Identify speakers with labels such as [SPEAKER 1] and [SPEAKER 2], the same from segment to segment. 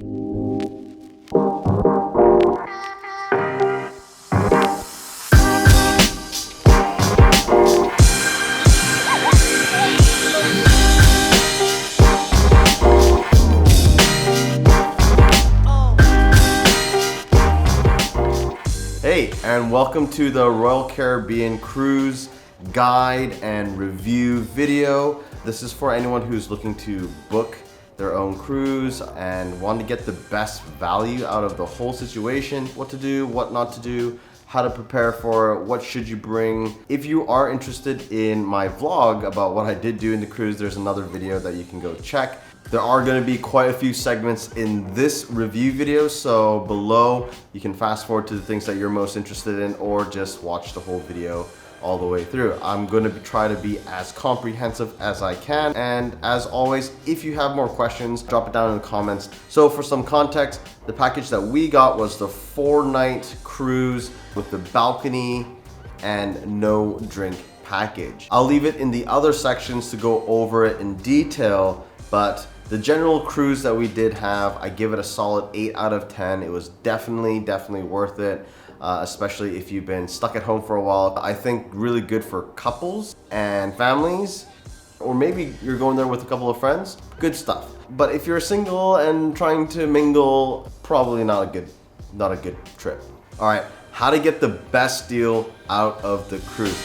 [SPEAKER 1] Hey, and welcome to the Royal Caribbean Cruise guide and review video. This is for anyone who's looking to book their own cruise and want to get the best value out of the whole situation, what to do, what not to do, how to prepare for it, what should you bring. If you are interested in my vlog about what I did do in the cruise, there's another video that you can go check. There are going to be quite a few segments in this review video, so below you can fast forward to the things that you're most interested in or just watch the whole video all the way through. I'm going to try to be as comprehensive as I can, and as always, if you have more questions, drop it down in the comments. So for some context, the package that we got was the 4-night cruise with the balcony and no drink package. I'll leave it in the other sections to go over it in detail, but the general cruise that we did have, I give it a solid 8 out of 10. It was definitely worth it, especially if you've been stuck at home for a while. I think really good for couples and families, or maybe you're going there with a couple of friends. Good stuff. But if you're single and trying to mingle, probably not a good trip. All right, how to get the best deal out of the cruise.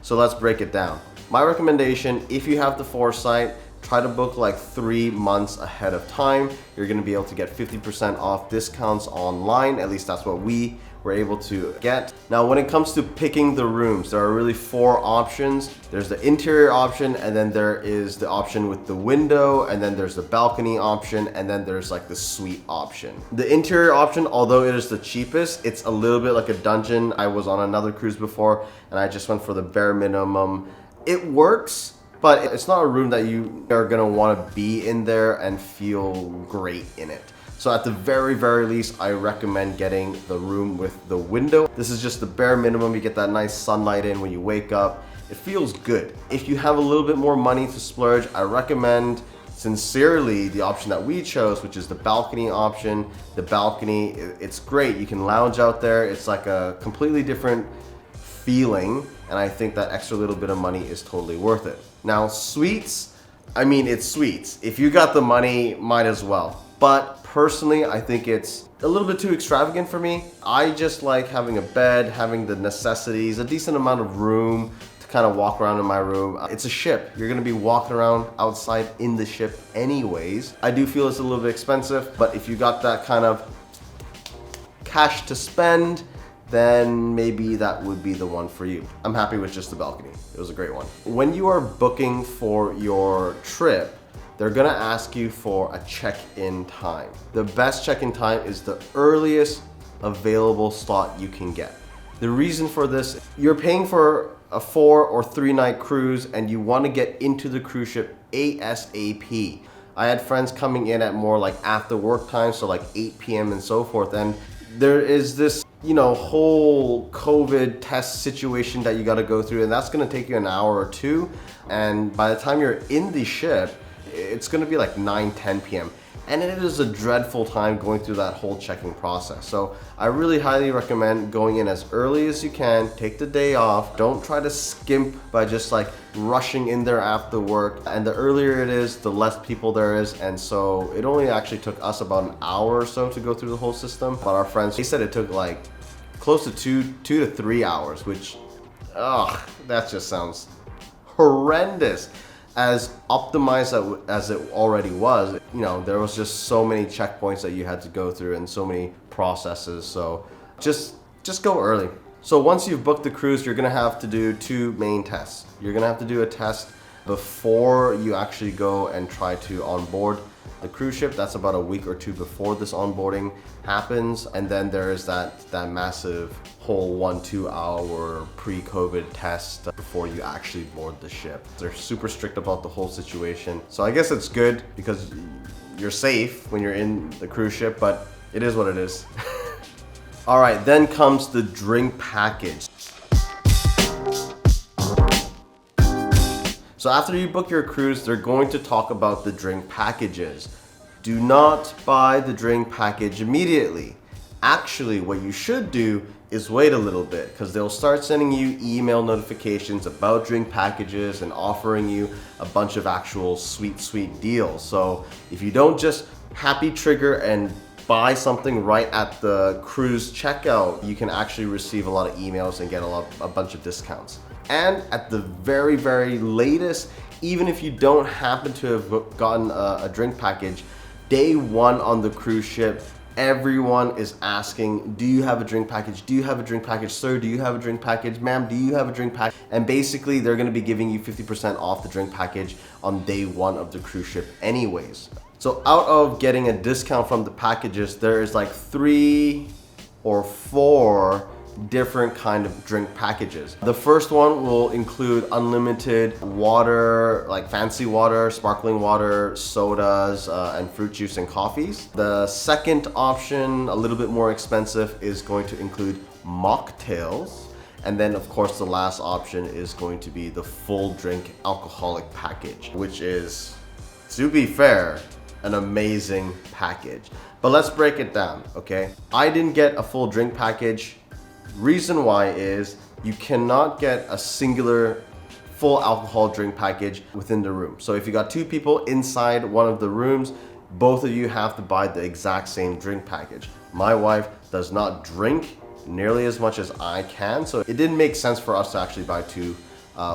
[SPEAKER 1] So let's break it down. My recommendation, if you have the foresight, try to book like 3 months ahead of time. You're gonna be able to get 50% off discounts online. At least that's what we were able to get. Now, when it comes to picking the rooms, there are really 4 options. There's the interior option, and then there is the option with the window, and then there's the balcony option, and then there's like the suite option. The interior option, although it is the cheapest, it's a little bit like a dungeon. I was on another cruise before, and I just went for the bare minimum. It works, but it's not a room that you are gonna wanna be in there and feel great in it. So at the very least, I recommend getting the room with the window. This is just the bare minimum. You get that nice sunlight in when you wake up. It feels good. If you have a little bit more money to splurge, I recommend sincerely the option that we chose, which is the balcony option. The balcony, it's great. You can lounge out there. It's like a completely different feeling, and I think that extra little bit of money is totally worth it. Now, suites, I mean, it's suites. If you got the money, might as well. But personally, I think it's a little bit too extravagant for me. I just like having a bed, having the necessities, a decent amount of room to kind of walk around in my room. It's a ship. You're gonna be walking around outside in the ship anyways. I do feel it's a little bit expensive, but if you got that kind of cash to spend, then maybe that would be the one for you. I'm happy with just the balcony. It was a great one. When you are booking for your trip, they're gonna ask you for a check-in time. The best check-in time is the earliest available slot you can get. The reason for this, you're paying for a 4 or 3 night cruise and you wanna get into the cruise ship ASAP. I had friends coming in at more like after work time, so like 8 p.m. and so forth, and there is this whole COVID test situation that you got to go through, and that's going to take you an hour or 2, and by the time you're in the ship, it's going to be like 9-10 p.m. and it is a dreadful time going through that whole checking process. So I really highly recommend going in as early as you can. Take the day off. Don't try to skimp by just like rushing in there after work, and the earlier it is, the less people there is, and so it only actually took us about an hour or so to go through the whole system, but our friends, they said it took like close to 2 to 3 hours, which that just sounds horrendous. As optimized as it already was, there was just so many checkpoints that you had to go through and so many processes, so just go early. So once you've booked the cruise, you're gonna have to do 2 main tests. You're gonna have to do a test before you actually go and try to onboard the cruise ship. That's about a week or 2 before this onboarding happens, and then there is that massive whole 1-2 hour pre-COVID test before you actually board the ship. They're super strict about the whole situation, so I guess it's good because you're safe when you're in the cruise ship, but it is what it is. All right, then comes the drink package. So So after you book your cruise, they're going to talk about the drink packages. Do not buy the drink package immediately. Actually, what you should do is wait a little bit, because they'll start sending you email notifications about drink packages and offering you a bunch of actual sweet deals. So if you don't just happy trigger and buy something right at the cruise checkout, you can actually receive a lot of emails and get a bunch of discounts. And at the very latest, even if you don't happen to have gotten a drink package, day one on the cruise ship, everyone is asking, do you have a drink package? Do you have a drink package? Sir, do you have a drink package? Ma'am, do you have a drink package? And basically they're gonna be giving you 50% off the drink package on day one of the cruise ship anyways. So out of getting a discount from the packages, there is like 3 or 4 different kind of drink packages. The first one will include unlimited water, like fancy water, sparkling water, sodas, and fruit juice and coffees. The second option, a little bit more expensive, is going to include mocktails. And then of course the last option is going to be the full drink alcoholic package, which is, to be fair, an amazing package. But let's break it down, okay? I didn't get a full drink package. Reason why is you cannot get a singular full alcohol drink package within the room. So if you got 2 people inside one of the rooms, both of you have to buy the exact same drink package. My wife does not drink nearly as much as I can, so it didn't make sense for us to actually buy 2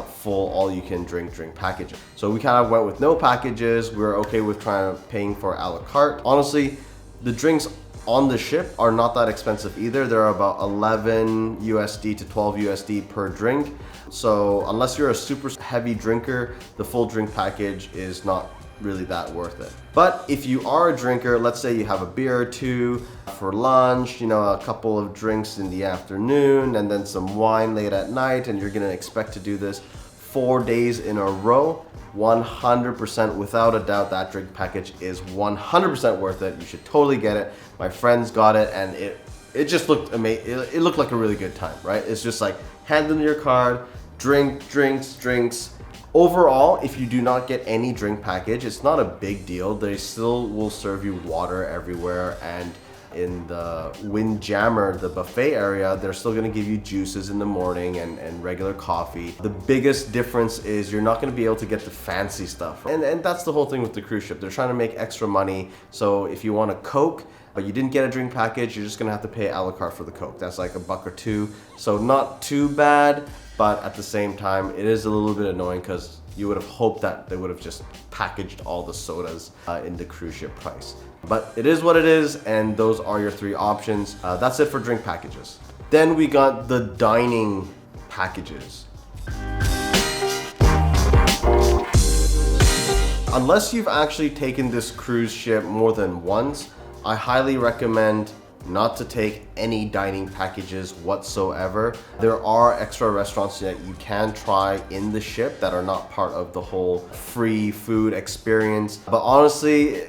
[SPEAKER 1] full all-you-can-drink packages. So we kind of went with no packages. We were okay with paying for a la carte. Honestly, the drinks on the ship are not that expensive either. They're about 11 USD to 12 USD per drink. So unless you're a super heavy drinker, the full drink package is not really that worth it. But if you are a drinker, let's say you have a beer or 2 for lunch, you know, a couple of drinks in the afternoon, and then some wine late at night, and you're gonna expect to do this 4 days in a row, 100% without a doubt that drink package is 100% worth it. You should totally get it. My friends got it and it just looked amazing. It looked like a really good time, right? It's just like hand them your card, drinks. Overall, if you do not get any drink package, it's not a big deal. They still will serve you water everywhere, and in the Windjammer, the buffet area, they're still gonna give you juices in the morning and regular coffee. The biggest difference is you're not gonna be able to get the fancy stuff. And that's the whole thing with the cruise ship. They're trying to make extra money. So if you want a Coke, but you didn't get a drink package, you're just gonna have to pay a la carte for the Coke. That's like $1 or $2. So not too bad, but at the same time, it is a little bit annoying because you would have hoped that they would have just packaged all the sodas in the cruise ship price. But it is what it is, and those are your 3 options. That's it for drink packages. Then we got the dining packages. Unless you've actually taken this cruise ship more than once, I highly recommend not to take any dining packages whatsoever. There are extra restaurants that you can try in the ship that are not part of the whole free food experience. But honestly,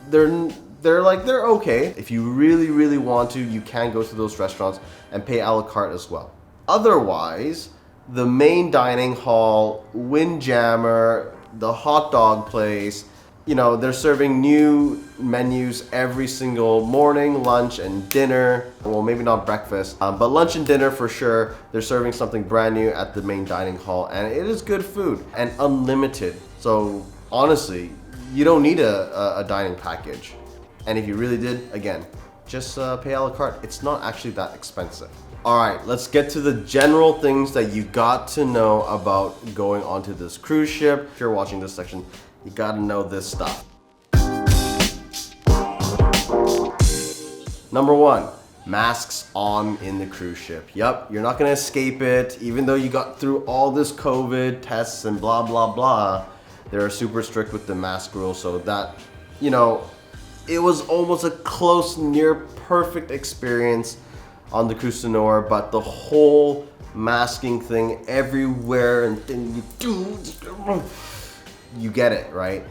[SPEAKER 1] they're okay. If you really want to, you can go to those restaurants and pay a la carte as well. Otherwise, the main dining hall, Windjammer, the hot dog place, you know, they're serving new menus every single morning, lunch and dinner. Well, maybe not breakfast, but lunch and dinner for sure. They're serving something brand new at the main dining hall, and it is good food and unlimited. So honestly, you don't need a dining package. And if you really did, again, just pay a la carte. It's not actually that expensive. All right, let's get to the general things that you got to know about going onto this cruise ship. If you're watching this section, you gotta know this stuff. Number 1, masks on in the cruise ship. Yep, you're not gonna escape it. Even though you got through all this COVID tests and blah, blah, blah, they're super strict with the mask rule, so that, you know, it was almost a close, near perfect experience on the Cruise du Nord, but the whole masking thing everywhere and then you do, you get it, right?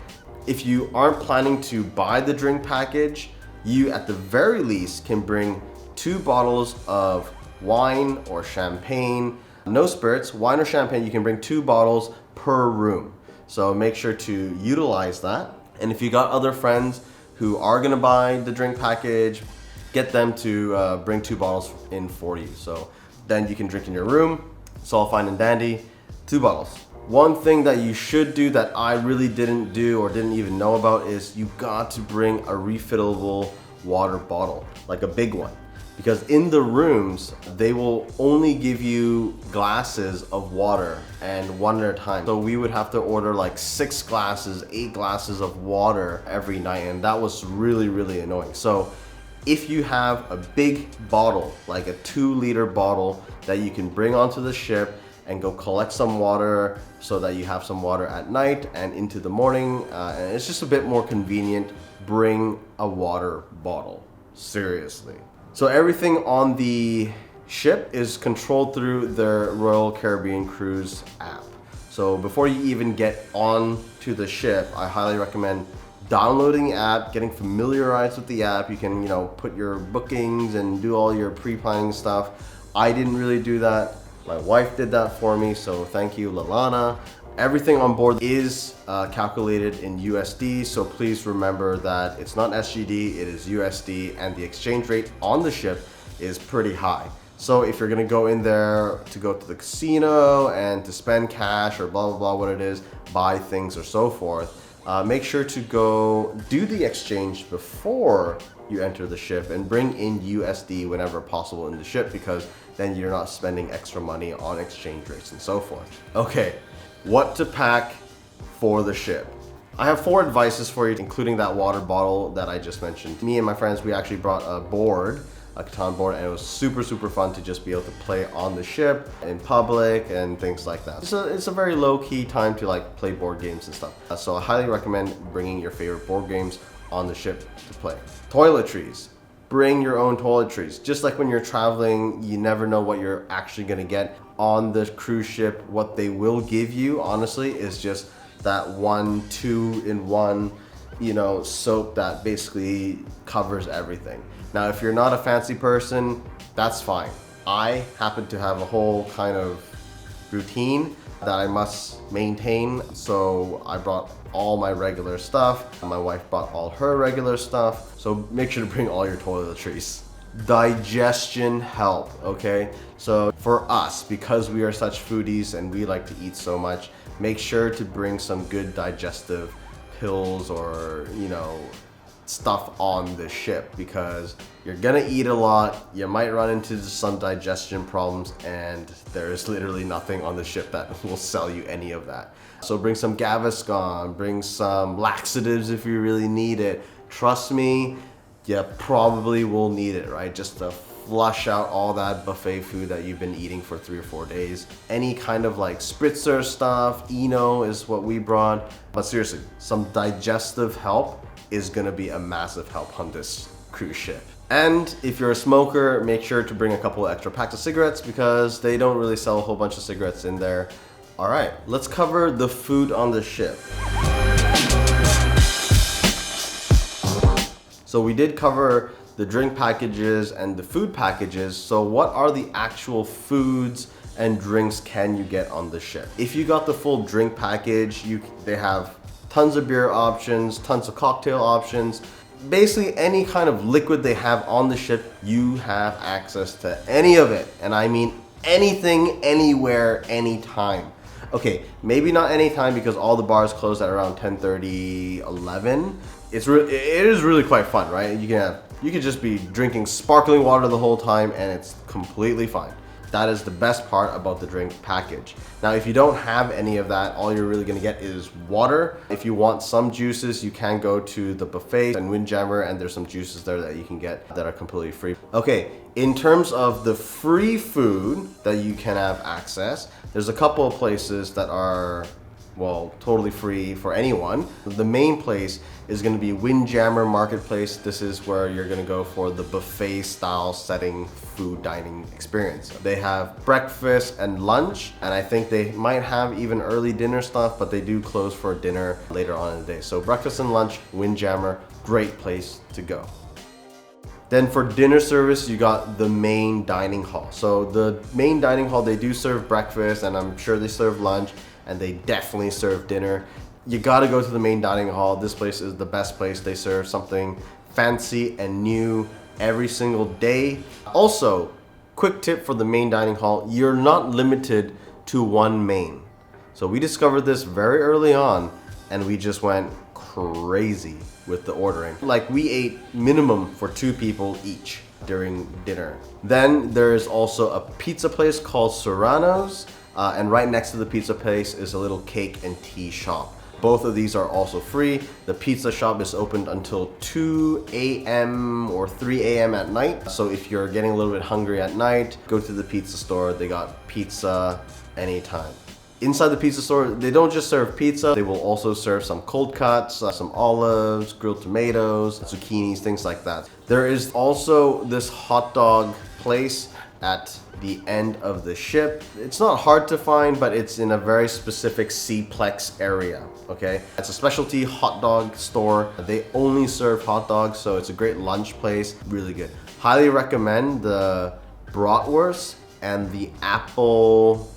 [SPEAKER 1] If you aren't planning to buy the drink package, you at the very least can bring 2 bottles of wine or champagne, No spirits, wine or champagne, you can bring 2 bottles per room. So make sure to utilize that. And if you got other friends who are gonna buy the drink package, get them to bring 2 bottles in for you. So then you can drink in your room. It's all fine and dandy. 2 bottles. One thing that you should do that I really didn't do or didn't even know about is you got to bring a refillable water bottle, like a big one. Because in the rooms, they will only give you glasses of water and one at a time. So we would have to order like 6 glasses, 8 glasses of water every night, and that was really, really annoying. So if you have a big bottle, like a 2-liter bottle that you can bring onto the ship and go collect some water so that you have some water at night and into the morning, and it's just a bit more convenient, bring a water bottle, seriously. So everything on the ship is controlled through their Royal Caribbean Cruise app. So before you even get on to the ship, I highly recommend downloading the app, getting familiarized with the app. You can, put your bookings and do all your pre-planning stuff. I didn't really do that. My wife did that for me, so thank you, Lalana. Everything on board is calculated in USD, so please remember that it's not SGD, it is USD, and the exchange rate on the ship is pretty high. So if you're gonna go in there to go to the casino and to spend cash or blah, blah, blah, what it is, buy things or so forth, make sure to go do the exchange before you enter the ship and bring in USD whenever possible in the ship, because then you're not spending extra money on exchange rates and so forth. Okay, what to pack for the ship. I have 4 advices for you, including that water bottle that I just mentioned. Me and my friends, we actually brought a board, a Catan board, and it was super, super fun to just be able to play on the ship, in public, and things like that. It's a very low-key time to like play board games and stuff. So I highly recommend bringing your favorite board games on the ship to play. Toiletries. Bring your own toiletries. Just like when you're traveling, you never know what you're actually gonna get on the cruise ship. What they will give you, honestly, is just that 1 2-in-1, soap that basically covers everything. Now, if you're not a fancy person, that's fine. I happen to have a whole kind of routine that I must maintain, so I brought all my regular stuff. My wife brought all her regular stuff, so make sure to bring all your toiletries. Digestion help, okay? So for us, because we are such foodies and we like to eat so much, make sure to bring some good digestive pills or, stuff on the ship, because you're gonna eat a lot, you might run into some digestion problems, and there is literally nothing on the ship that will sell you any of that. So bring some Gaviscon, bring some laxatives if you really need it. Trust me, you probably will need it, right? Just to flush out all that buffet food that you've been eating for 3 or 4 days. Any kind of like spritzer stuff, Eno is what we brought. But seriously, some digestive help is gonna be a massive help on this cruise ship. And if you're a smoker, make sure to bring a couple of extra packs of cigarettes, because they don't really sell a whole bunch of cigarettes in there. All right, let's cover the food on the ship. So we did cover the drink packages and the food packages. So what are the actual foods and drinks can you get on the ship? If you got the full drink package, they have tons of beer options, tons of cocktail options. Basically any kind of liquid they have on the ship, you have access to any of it. And I mean anything, anywhere, anytime. Okay, maybe not anytime, because all the bars close at around 10:30, 11. It is really quite fun, right? You can just be drinking sparkling water the whole time and it's completely fine. That is the best part about the drink package. Now, if you don't have any of that, all you're really gonna get is water. If you want some juices, you can go to the buffet and Windjammer, and there's some juices there that you can get that are completely free. Okay, in terms of the free food that you can have access, there's a couple of places that are, well, totally free for anyone. The main place is going to be Windjammer Marketplace. This is where you're going to go for the buffet style setting food dining experience. They have breakfast and lunch, and I think they might have even early dinner stuff, but they do close for dinner later on in the day. So breakfast and lunch, Windjammer, great place to go. Then for dinner service, you got the main dining hall. So the main dining hall, they do serve breakfast, and I'm sure they serve lunch, and they definitely serve dinner. You gotta go to the main dining hall. This place is the best place. They serve something fancy and new every single day. Also, quick tip for the main dining hall, you're not limited to one main. So we discovered this very early on, and we just went crazy with the ordering. Like, we ate minimum for 2 people each during dinner. Then there is also a pizza place called Serrano's, and right next to the pizza place is a little cake and tea shop. Both of these are also free. The pizza shop is opened until 2 a.m. or 3 a.m. at night. So if you're getting a little bit hungry at night, go to the pizza store. They got pizza anytime. Inside the pizza store, they don't just serve pizza, they will also serve some cold cuts, some olives, grilled tomatoes, zucchinis, things like that. There is also this hot dog place at the end of the ship. It's not hard to find, but it's in a very specific C-plex area, okay? It's a specialty hot dog store. They only serve hot dogs, so it's a great lunch place, really good. Highly recommend the bratwurst and the apple.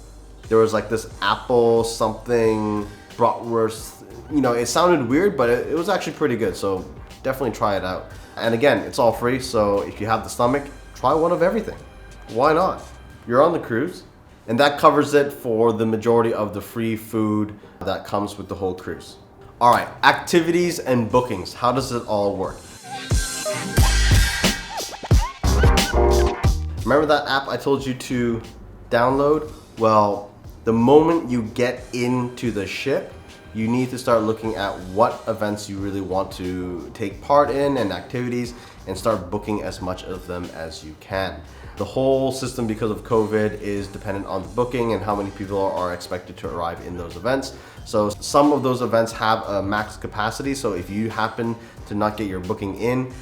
[SPEAKER 1] There was like this apple something bratwurst. You know, it sounded weird, but it was actually pretty good. So definitely try it out. And again, it's all free. So if you have the stomach, try one of everything. Why not? You're on the cruise. And that covers it for the majority of the free food that comes with the whole cruise. All right, activities and bookings. How does it all work? Remember that app I told you to download? Well, the moment you get into the ship, you need to start looking at what events you really want to take part in and activities, and start booking as much of them as you can. The whole system, because of COVID, is dependent on the booking and how many people are expected to arrive in those events. So some of those events have a max capacity, so if you happen to not get your booking in,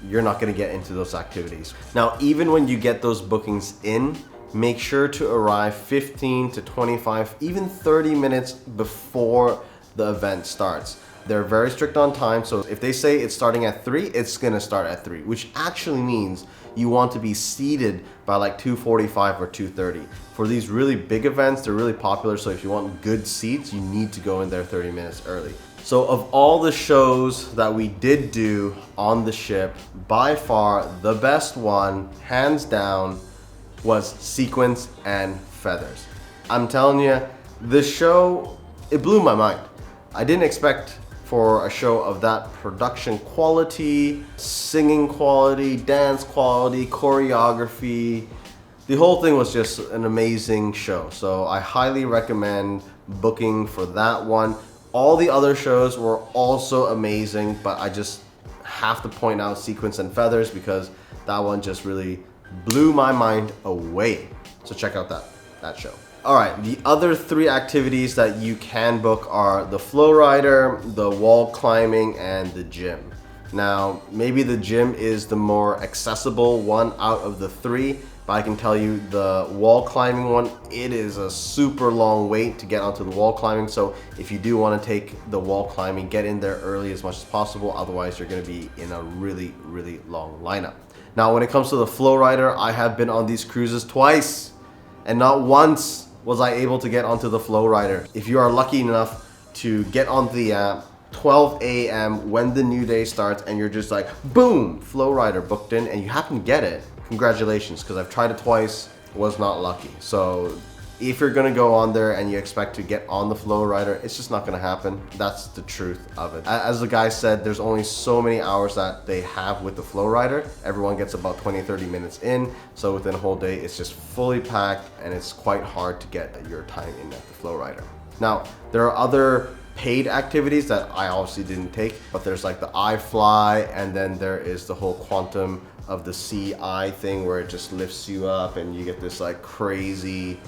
[SPEAKER 1] you're not going to get into those activities. Now, even when you get those bookings in, make sure to arrive 15 to 25, even 30 minutes before the event starts. They're very strict on time, so if they say it's starting at 3, it's gonna start at 3, which actually means you want to be seated by like 2:45 or 2:30. For these really big events, they're really popular, so if you want good seats, you need to go in there 30 minutes early. So of all the shows that we did do on the ship, by far the best one, hands down, was Sequins and Feathers. I'm telling you, this show, it blew my mind. I didn't expect for a show of that production quality, singing quality, dance quality, choreography. The whole thing was just an amazing show. So I highly recommend booking for that one. All the other shows were also amazing, but I just have to point out Sequins and Feathers because that one just really blew my mind away. So check out that show. All right, the other 3 activities that you can book are the flow rider, the wall climbing, and the gym. Now, maybe the gym is the more accessible one out of the 3, but I can tell you the wall climbing one, it is a super long wait to get onto the wall climbing. So if you do want to take the wall climbing, get in there early as much as possible. Otherwise, you're going to be in a really, really long lineup. Now, when it comes to the flow rider, I have been on these cruises twice, and not once was I able to get onto the flow rider. If you are lucky enough to get on the app 12 a.m. when the new day starts and you're just like, boom, flow rider booked in, and you happen to get it, congratulations, because I've tried it twice, was not lucky. So if you're gonna go on there and you expect to get on the flow rider, it's just not gonna happen. That's the truth of it. As the guy said, there's only so many hours that they have with the flow rider. Everyone gets about 20-30 minutes in, so within a whole day it's just fully packed, and it's quite hard to get your time in at the flow rider. Now, there are other paid activities that I obviously didn't take, but there's like the iFly, and then there is the whole Quantum of the Sea eye thing where it just lifts you up and you get this like crazy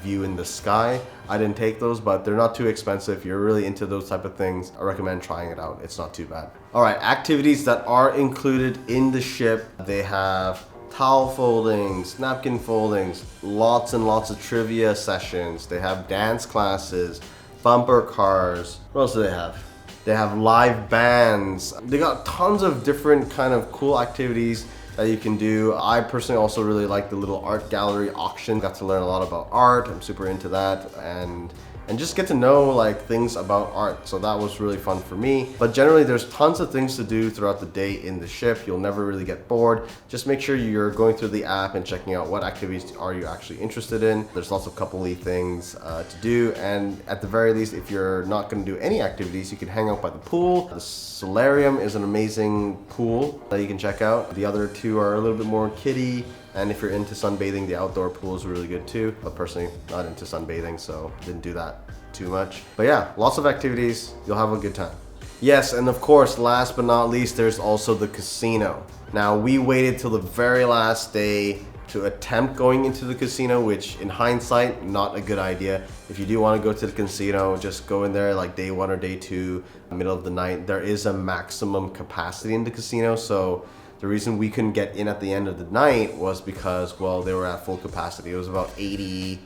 [SPEAKER 1] view in the sky. I didn't take those, but they're not too expensive. If you're really into those type of things, I recommend trying it out. It's not too bad. All right, activities that are included in the ship. They have towel foldings, napkin foldings, lots and lots of trivia sessions. They have dance classes, bumper cars. What else do they have? They have live bands. They got tons of different kind of cool activities that you can do. I personally also really like the little art gallery auction. Got to learn a lot about art. I'm super into that, and just get to know like things about art. So that was really fun for me. But generally there's tons of things to do throughout the day in the ship. You'll never really get bored. Just make sure you're going through the app and checking out what activities are you actually interested in. There's lots of coupley things to do, and at the very least, if you're not going to do any activities, you can hang out by the pool. The solarium is an amazing pool that you can check out. The other two are a little bit more kiddie. And if you're into sunbathing, the outdoor pool is really good too. But personally, not into sunbathing, so didn't do that too much. But yeah, lots of activities. You'll have a good time. Yes, and of course, last but not least, there's also the casino. Now, we waited till the very last day to attempt going into the casino, which in hindsight, not a good idea. If you do want to go to the casino, just go in there like day 1 or day 2, middle of the night. There is a maximum capacity in the casino, so the reason we couldn't get in at the end of the night was because, well, they were at full capacity. It was about 80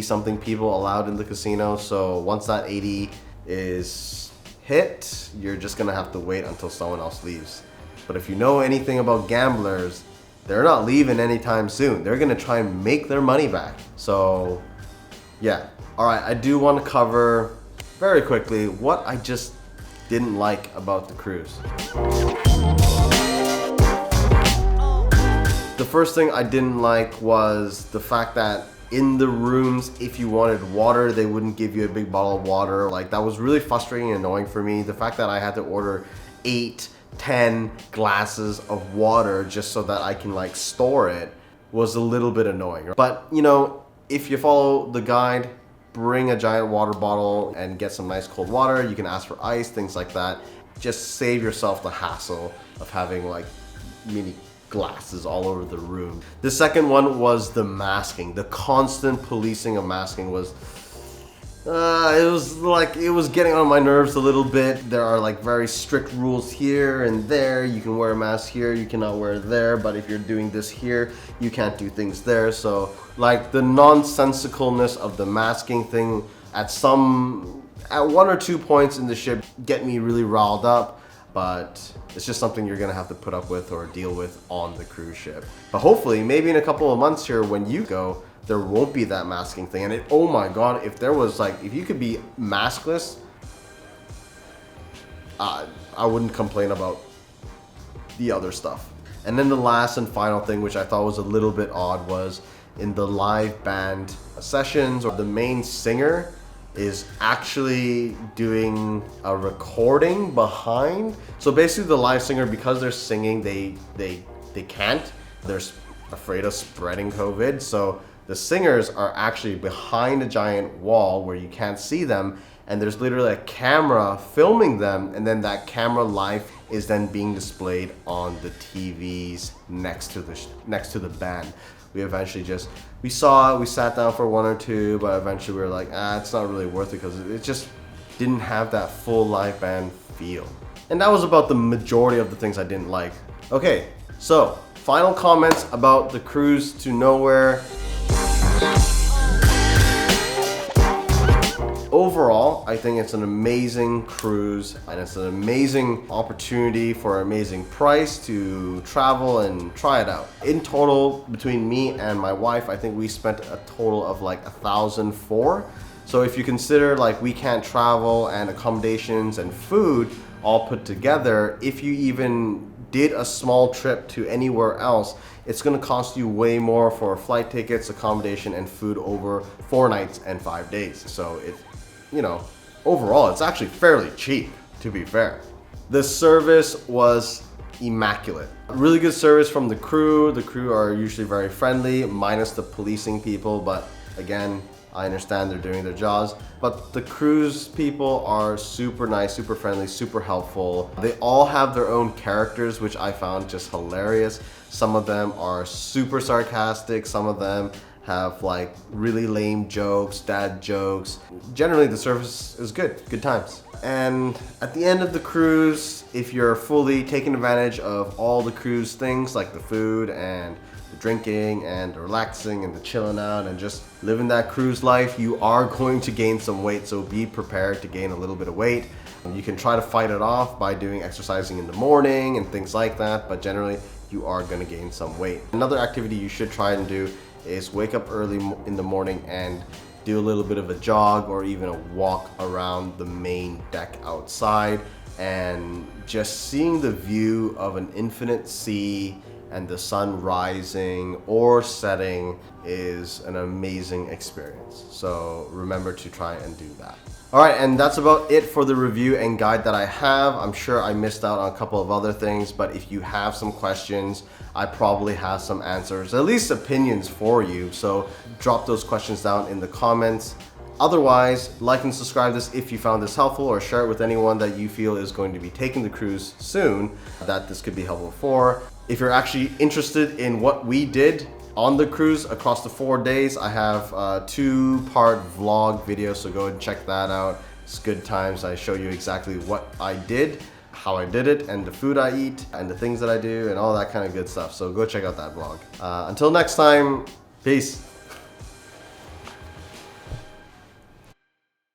[SPEAKER 1] something people allowed in the casino. So once that 80 is hit, you're just gonna have to wait until someone else leaves. But if you know anything about gamblers, they're not leaving anytime soon. They're gonna try and make their money back. So yeah. All right, I do want to cover very quickly what I just didn't like about the cruise. The first thing I didn't like was the fact that in the rooms, if you wanted water, they wouldn't give you a big bottle of water. Like, that was really frustrating and annoying for me. The fact that I had to order 8, 10 glasses of water just so that I can like store it was a little bit annoying. But you know, if you follow the guide, bring a giant water bottle and get some nice cold water. You can ask for ice, things like that. Just save yourself the hassle of having like mini glasses all over the room. The second one was the masking. The constant policing of masking was it was getting on my nerves a little bit. There are like very strict rules here and there. You can wear a mask here, you cannot wear it there, but if you're doing this here, you can't do things there. So like the nonsensicalness of the masking thing at 1 or 2 points in the ship get me really riled up. But it's just something you're gonna have to put up with or deal with on the cruise ship. But hopefully, maybe in a couple of months here when you go, there won't be that masking thing. And oh my God, if there was like, if you could be maskless, I wouldn't complain about the other stuff. And then the last and final thing, which I thought was a little bit odd, was in the live band sessions, or the main singer is actually doing a recording behind. So basically the live singer, because they're singing, they can't. They're afraid of spreading COVID. So the singers are actually behind a giant wall where you can't see them, and there's literally a camera filming them, and then that camera live is then being displayed on the TVs next to the band. We eventually we saw it, we sat down for 1 or 2, but eventually we were like, it's not really worth it because it just didn't have that full live band feel. And that was about the majority of the things I didn't like. Okay, so final comments about the cruise to nowhere. Overall, I think it's an amazing cruise, and it's an amazing opportunity for an amazing price to travel and try it out. In total, between me and my wife, I think we spent a total of like $1,004. So if you consider like we can't travel and accommodations and food all put together, if you even did a small trip to anywhere else, it's gonna cost you way more for flight tickets, accommodation, and food over 4 nights and 5 days. So overall, it's actually fairly cheap, to be fair. The service was immaculate. Really good service from the crew. The crew are usually very friendly, minus the policing people, but again, I understand they're doing their jobs. But the cruise people are super nice, super friendly, super helpful. They all have their own characters, which I found just hilarious. Some of them are super sarcastic, some of them have like really lame jokes, dad jokes. Generally the service is good times. And at the end of the cruise, if you're fully taking advantage of all the cruise things like the food and the drinking and the relaxing and the chilling out and just living that cruise life, you are going to gain some weight, so be prepared to gain a little bit of weight. You can try to fight it off by doing exercising in the morning and things like that, but generally you are gonna gain some weight. Another activity you should try and do is wake up early in the morning and do a little bit of a jog or even a walk around the main deck outside, and just seeing the view of an infinite sea and the sun rising or setting is an amazing experience. So remember to try and do that. All right, and that's about it for the review and guide that I have. I'm sure I missed out on a couple of other things, but if you have some questions, I probably have some answers, at least opinions for you. So drop those questions down in the comments. Otherwise, like and subscribe this if you found this helpful, or share it with anyone that you feel is going to be taking the cruise soon that this could be helpful for. If you're actually interested in what we did on the cruise across the 4 days, I have a 2-part vlog video, so go and check that out. It's good times. I show you exactly what I did, how I did it, and the food I eat, and the things that I do, and all that kind of good stuff. So go check out that vlog. Until next time, peace.